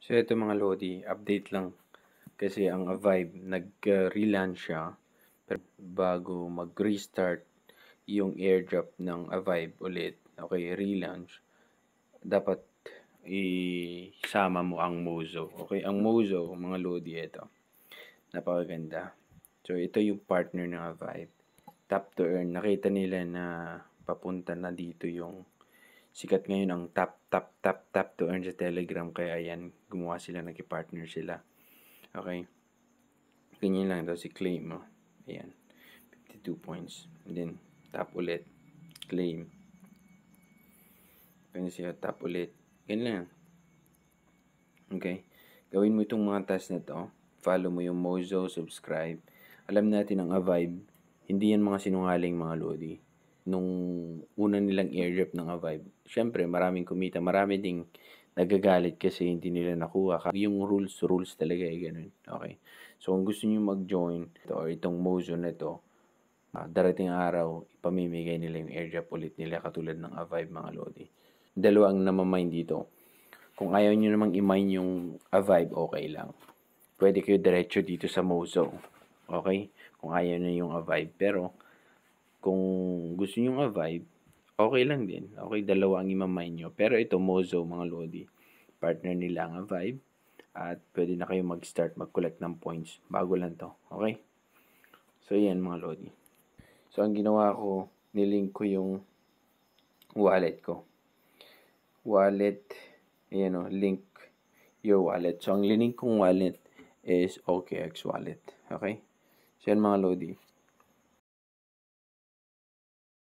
So ito mga Lodi, update lang. Kasi ang Avive, nag-relaunch siya. Pero bago mag-restart yung airdrop ng Avive ulit, okay, relaunch, dapat isama mo ang Mozo. Okay, ang Mozo, mga Lodi, ito. Napakaganda. So ito yung partner ng Avive. Tap to earn. Nakita nila na papunta na dito yung sikat ngayon ang tap to earn sa Telegram. Kaya yan, gumawa sila, nag-partner sila. Okay. Ganyan lang daw si claim mo. Ayan. 52 points. And then, tap ulit. Claim. Ganyan siya, tap ulit. Ganyan lang. Okay. Gawin mo itong mga task na to. Follow mo yung Mozo, subscribe. Alam natin ang Avive, hindi yan mga sinungaling mga Lodi. Nung una nilang airdrop ng Avive, syempre maraming kumita, marami ding nagagalit kasi hindi nila nakuha. Yung rules talaga eh, ganun. Okay. So, kung gusto niyo mag-join or itong Mozo na to, darating araw, ipamimigay nila yung airdrop ulit nila katulad ng Avive mga Lodi. Dalawa ang namamine dito. Kung ayaw nyo namang i-mine yung Avive, okay lang. Pwede kayo diretso dito sa Mozo. Okay? Kung ayaw na yung Avive. Pero, kung gusto nyo yung Avive, okay lang din. Okay, dalawa ang i-mine nyo. Pero ito, Mozo, mga Lodi. Partner nila ang Avive. At pwede na kayo mag-start mag-collect ng points. Bago lang to. Okay? So, yan mga Lodi. So, ang ginawa ko, nilink ko yung wallet ko. Wallet, ayan o, link your wallet. So, ang link kong wallet is OKX wallet. Okay? So, yan mga Lodi.